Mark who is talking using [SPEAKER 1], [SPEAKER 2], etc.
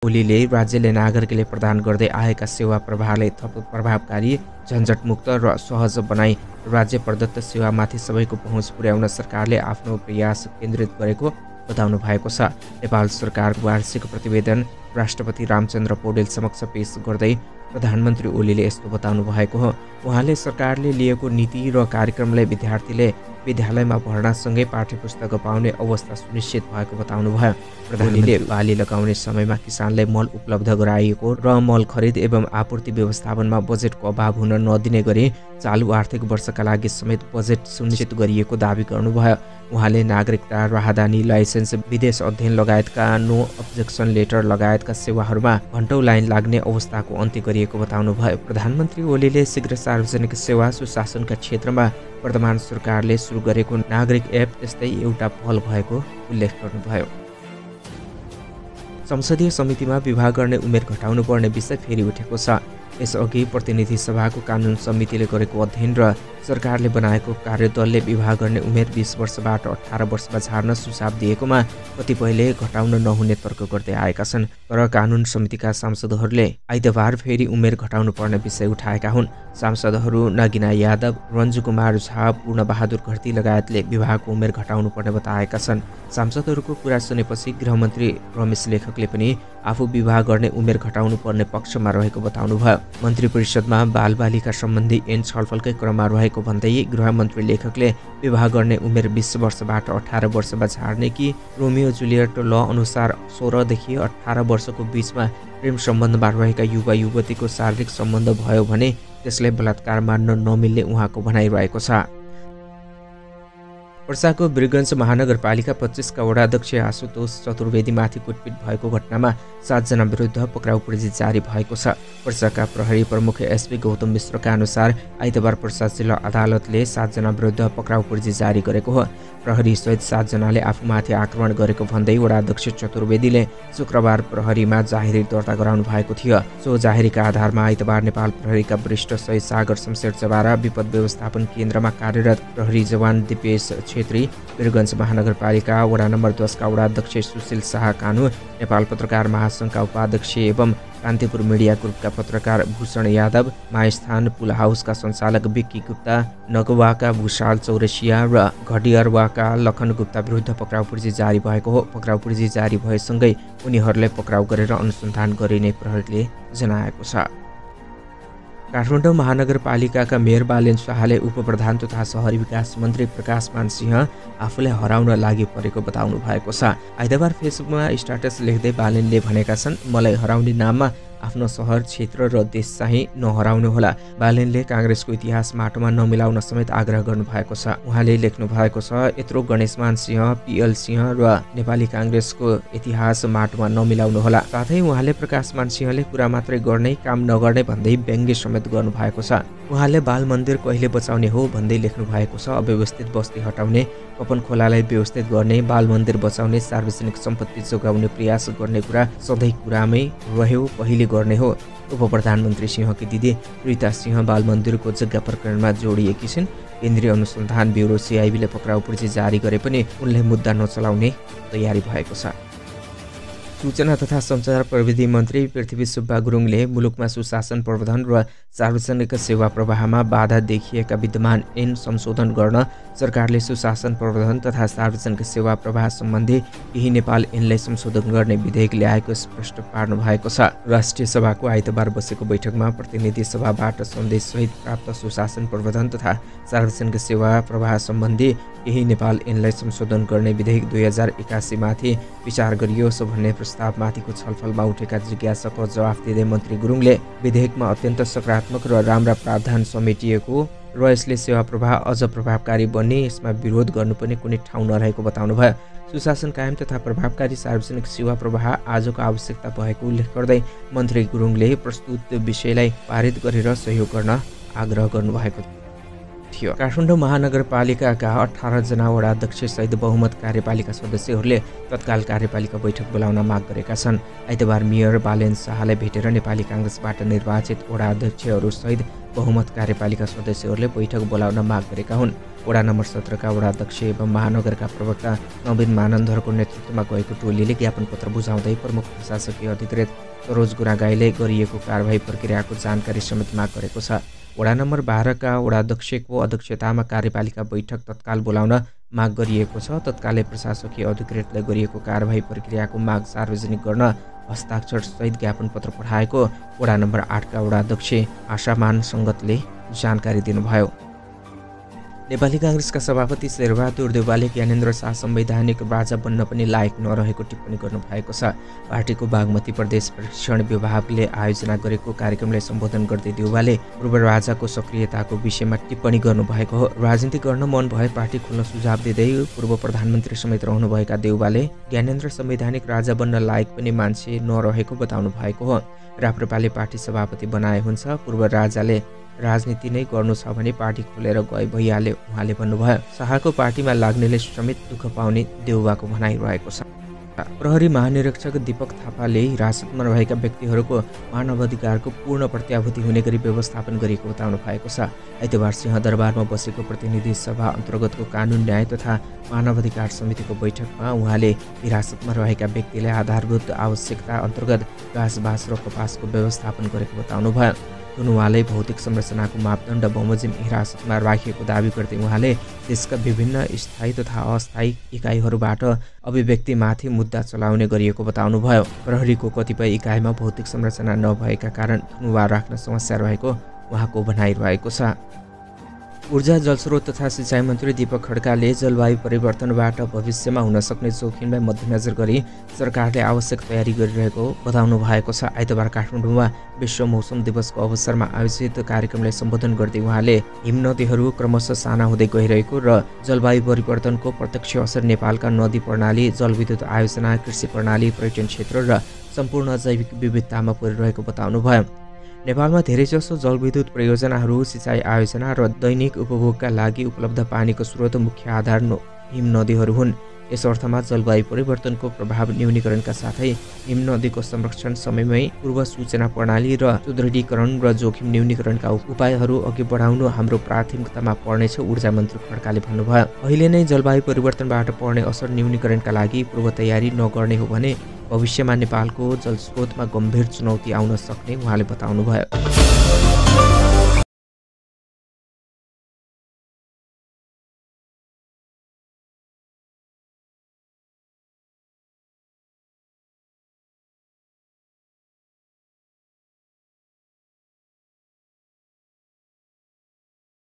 [SPEAKER 1] ओलीले राज्यले नागरिकले प्रदान गर्दै आएका सेवा प्रवाहलाई थप प्रभावकारी, झन्झटमुक्त र सहज बनाई राज्य प्रदत्त सेवामाथि सबैको पहुँच पुर्याउन सरकारले आफ्नो प्रयास केन्द्रित गरेको बताउनु भएको छ। नेपाल सरकारको वार्षिक प्रतिवेदन राष्ट्रपति रामचन्द्र पौडेल समक्ष पेश गर्दै प्रधानमन्त्री ओलीले यस्तो बताउनु भएको हो। उहाँले सरकारले लिएको नीति र कार्यक्रमलाई विद्यार्थीले विद्यालयमा भर्नासँगै पाठ्यपुस्तक पाउने अवस्था सुनिश्चित भएको बताउनु भयो। प्रधानमन्त्रीले बाली लगाउने समयमा किसानलाई मल उपलब्ध गराइएको र मल खरिद एवं आपूर्ति व्यवस्थापनमा बजेटको अभाव हुन नदिने गरी चालु आर्थिक वर्षका लागि समेत बजेट सुनिश्चित गरिएको दावी गर्नुभयो। उहाँले नागरिकता, राहदानी, लाइसेन्स, विदेश अध्ययन लगायतका नो अब्जेक्सन लेटर लगायतका सेवाहरूमा घण्टौँ लाइन लाग्ने अवस्थाको अन्त्य गरिएको बताउनु भयो। प्रधानमन्त्री ओलीले शीघ्र सार्वजनिक सेवा सुशासनका क्षेत्रमा वर्तमान सरकारले सुरु गरेको नागरिक एप त्यस्तै एउटा पहल भएको उल्लेख गर्नुभयो। संसदीय समितिमा विवाह गर्ने उमेर घटाउनु पर्ने विषय फेरि उठेको छ। यसअघि प्रतिनिधि सभाको कानुन समितिले गरेको अध्ययन र सरकारले बनाएको कार्यदलले विवाह गर्ने उमेर 20 वर्षबाट 18 वर्षमा झार्न सुझाव दिएकोमा कतिपयले घटाउन नहुने तर्क गर्दै आएका छन्। तर कानुन समितिका सांसदहरूले आइतबार फेरि उमेर घटाउनु पर्ने विषय उठाएका हुन्। सांसदहरू नगिना यादव, रञ्जु कुमार झा, पूर्णबहादुर घरती लगायतले विवाहको उमेर घटाउनु पर्ने बताएका छन्। सांसदहरूको कुरा सुनेपछि गृहमन्त्री रमेश लेखकले पनि आफू विवाह गर्ने उमेर घटाउनु पर्ने पक्षमा रहेको बताउनुभयो। मन्त्री परिषदमा बालबालिका सम्बन्धी ऐन छलफलकै क्रममा रहेको भन्दै गृहमन्त्री लेखकले विवाह गर्ने उमेर 20 वर्षबाट 18 वर्षमा झार्ने कि रोमियो जुलियट ल अनुसार 16 देखि 18 वर्षको बीचमा प्रेम सम्बन्धमा रहेका युवा युवतीको शारीरिक सम्बन्ध भयो भने त्यसलाई बलात्कार मान्न नमिल्ने उहाँको भनाइरहेको छ। पर्साको वीरगञ्ज महानगरपालिका 25 का वडाध्यक्ष आशुतोष चतुर्वेदीमाथि कुटपिट भएको घटनामा 7 जना विरुद्ध पक्राउ पूर्जी जारी भएको छ। पर्साका प्रहरी प्रमुख एसपी गौतम मिश्रका अनुसार आइतबार पर्सा जिल्ला अदालतले 7 जना विरुद्ध पक्राउ पूर्जी जारी गरेको हो। प्रहरी सहित 7 जनाले आफूमाथि आक्रमण गरेको भन्दै वडाध्यक्ष चतुर्वेदीले शुक्रबार प्रहरीमा जाहेरी दर्ता गराउनु भएको थियो। सो जाहेरीका आधारमा आइतबार नेपाल प्रहरीका वरिष्ठ सहित सागर शमशेर चबारा विपद व्यवस्थापन केन्द्रमा कार्यरत प्रहरी जवान दिपेश छेत्री, वीरगञ्ज महानगरपालिका वडा नम्बर 10 का वडाध्यक्ष सुशील शाह कानु, नेपाल पत्रकार महासङ्घका उपाध्यक्ष एवं कान्तिपुर मिडिया ग्रुपका पत्रकार भूषण यादव, माइस्थान पुल हाउसका सञ्चालक विक्की गुप्ता, नगवाका भूषाल चौरसिया र घडियरवाका लखन गुप्ता विरुद्ध पक्राउ पूर्जी जारी भएको हो। पक्राउ पूर्जी जारी भएसँगै उनीहरूलाई पक्राउ गरेर अनुसन्धान गरिने प्रहरीले जनाएको छ। काठमाडौँ महानगरपालिकाका मेयर बालेन शाहले उपप्रधान तथा शहरी विकास मन्त्री प्रकाश मान सिंह आफूलाई हराउन लागि परेको बताउनु भएको छ। आइतबार फेसबुकमा स्ट्याटस लेख्दै बालेनले भनेका छन्, मलाई हराउने नाममा आफ्नो सहर, क्षेत्र र देश चाहिँ नहराउनु होला। बालेनले काङ्ग्रेसको इतिहास माटोमा नमिलाउन समेत आग्रह गर्नुभएको छ। उहाँले लेख्नु भएको छ, यत्रो गणेशमान सिंह, पिएल सिंह र नेपाली काङ्ग्रेसको इतिहास माटोमा नमिलाउनु होला। साथै उहाँले प्रकाशमान सिंहले कुरा मात्रै गर्ने, काम नगर्ने भन्दै व्यङ्ग्य समेत गर्नुभएको छ। उहाँले बाल मन्दिर कहिले बचाउने हो भन्दै लेख्नु भएको छ। अव्यवस्थित बस्ती हटाउने, कपन खोलालाई व्यवस्थित गर्ने, बाल मन्दिर बचाउने, सार्वजनिक सम्पत्ति जोगाउने प्रयास गर्ने कुरा सधैँ कुरामै रह्यो, पहिले गर्ने हो। उप प्रधानमन्त्री सिंहकी दिदी प्रीता सिंह बाल मन्दिरको जग्गा प्रकरणमा जोडिएकी छिन्। केन्द्रीय अनुसन्धान ब्युरो सिआइबीले पक्राउ पूर्जी जारी गरे पनि उनले मुद्दा नचलाउने तयारी भएको छ। सूचना तथा सञ्चार प्रविधि मन्त्री पृथ्वी सुब्बा गुरुङले मुलुकमा सुशासन प्रवर्धन र सार्वजनिक सेवा प्रवाहमा बाधा देखिएका विद्यमान ऐन संशोधन गर्न सरकारले सुशासन प्रवर्धन तथा सार्वजनिक सेवा प्रवाह सम्बन्धी केही नेपाल ऐनलाई संशोधन गर्ने विधेयक ल्याएको स्पष्ट पार्नु भएको छ। राष्ट्रिय सभाको आइतबार बसेको बैठकमा प्रतिनिधि सभाबाट सन्देशसहित प्राप्त सुशासन प्रवर्धन तथा सार्वजनिक सेवा प्रवाह सम्बन्धी केही नेपाल ऐनलाई संशोधन गर्ने विधेयक 2081 माथि विचार गरियोस् भन्ने प्रस्तावमाथिको छलफलमा उठेका जिज्ञासाको जवाफ दिँदै मन्त्री गुरुङले विधेयकमा अत्यन्त सकारात्मक र राम्रा प्रावधान समेटिएको र यसले सेवा प्रवाह अझ प्रभावकारी बन्ने, यसमा विरोध गर्नुपर्ने कुनै ठाउँ नरहेको बताउनुभयो। सुशासन कायम तथा प्रभावकारी सार्वजनिक सेवा प्रवाह आजको आवश्यकता भएको उल्लेख गर्दै मन्त्री गुरुङले प्रस्तुत विषयलाई पारित गरेर सहयोग गर्न आग्रह गर्नुभएको थियो। थियो। काठमाडौँ महानगरपालिकाका 18 जना वडा अध्यक्ष सहित बहुमत कार्यपालिका सदस्यहरूले तत्काल कार्यपालिका बैठक बोलाउन माग गरेका छन्। आइतबार मेयर बालेन शाहलाई भेटेर नेपाली काङ्ग्रेसबाट निर्वाचित वडा अध्यक्षहरू सहित बहुमत कार्यपालिका सदस्यहरूले बैठक बोलाउन माग गरेका हुन्। वडा नम्बर 17 का वडा अध्यक्ष एवं महानगरका प्रवक्ता नवीन मानन्दरको नेतृत्वमा गएको टोलीले ज्ञापन पत्र बुझाउँदै प्रमुख प्रशासकीय अधिकृत सरोज गुरागाईले गरिएको कारबाही प्रक्रियाको जानकारी समेत माग गरेको छ। वडा नम्बर 12 का वडा अध्यक्षको अध्यक्षतामा कार्यपालिका बैठक तत्काल बोलाउन माग गरिएको छ। तत्कालै प्रशासकीय अधिकृतले गरिएको कारबाही प्रक्रियाको माग सार्वजनिक गर्न हस्ताक्षर सहित ज्ञापन पत्र पठाएको वडा नम्बर 8 का वडा अध्यक्ष आशामान सङ्गतले जानकारी दिनुभयो। नेपाली काङ्ग्रेसका सभापति शेरबहादुर देउवाले ज्ञानेन्द्र शाह संवैधानिक राजा बन्न पनि लायक नरहेको टिप्पणी गर्नुभएको छ। पार्टीको बागमती प्रदेश प्रशिक्षण विभागले आयोजना गरेको कार्यक्रमलाई सम्बोधन गर्दै देउवाले पूर्व राजाको सक्रियताको विषयमा टिप्पणी गर्नुभएको हो। राजनीति गर्न मन भए पार्टी खोल्न सुझाव दिँदै पूर्व प्रधानमन्त्री समेत रहनुभएका देउवाले ज्ञानेन्द्र संवैधानिक राजा बन्न लायक पनि मान्छे नरहेको बताउनु भएको हो। राप्रपाले पार्टी सभापति बनाए हुन्छ, पूर्व राजाले राजनीति नै गर्नु छ भने पार्टी खोलेर गए भइहाल्यो उहाँले भन्नुभयो। शाहको पार्टीमा लाग्नेले समेत दुःख पाउने देउवाको भनाइरहेको छ। प्रहरी महानिरीक्षक दीपक थापाले हिरासतमा रहेका व्यक्तिहरूको मानवाधिकारको पूर्ण प्रत्याभूति हुने गरी व्यवस्थापन गरिएको बताउनु भएको छ। आइतबार सिंहदरबारमा बसेको प्रतिनिधि सभा अन्तर्गतको कानुन न्याय तथा मानवाधिकार समितिको बैठकमा उहाँले हिरासतमा रहेका व्यक्तिलाई आधारभूत आवश्यकता अन्तर्गत घाँस बाँस र कपासको व्यवस्थापन गरेको बताउनुभयो। उहाँले भौतिक संरचनाको मापदण्ड बमोजिम हिरासतमा राखिएको दावी गर्दै उहाँले देशका विभिन्न स्थायी तथा अस्थायी इकाइहरूबाट अभिव्यक्तिमाथि मुद्दा चलाउने गरिएको बताउनुभयो। प्रहरीको कतिपय इकाइमा भौतिक संरचना नभएका कारण थुनुवा राख्न समस्या रहेको उहाँको भनाइरहेको छ। ऊर्जा जलस्रोत तथा सिँचाइ मन्त्री दीपक खड्काले जलवायु परिवर्तनबाट भविष्यमा हुन सक्ने जोखिमलाई मध्यनजर गरी सरकारले आवश्यक तयारी गरिरहेको बताउनु भएको छ। आइतबार काठमाडौँमा विश्व मौसम दिवसको अवसरमा आयोजित कार्यक्रमलाई सम्बोधन गर्दै उहाँले हिमनदीहरू क्रमशः साना हुँदै गइरहेको र जलवायु परिवर्तनको प्रत्यक्ष असर नेपालका नदी प्रणाली, जलविद्युत आयोजना, कृषि प्रणाली, पर्यटन क्षेत्र र सम्पूर्ण जैविक विविधतामा परिरहेको बताउनुभयो। नेपालमा धेरैजसो जलविद्युत परियोजनाहरू, सिँचाइ आयोजना र दैनिक उपभोगका लागि उपलब्ध पानीको स्रोत मुख्य आधार हिमनदीहरू हुन्। यस अर्थमा जलवायु परिवर्तनको प्रभाव न्यूनीकरणका साथै हिमनदीको संरक्षण समयमै पूर्व सूचना प्रणाली र सुदृढीकरण र जोखिम न्यूनीकरणका उपायहरू अघि बढाउनु हाम्रो प्राथमिकतामा पर्नेछ, ऊर्जा मन्त्री खड्काले भन्नुभयो। अहिले नै जलवायु परिवर्तनबाट पर्ने असर न्यूनीकरणका लागि पूर्व तयारी नगर्ने हो भने भविष्यमा नेपालको जलस्रोतमा गम्भीर चुनौती आउन सक्ने उहाँले बताउनुभयो।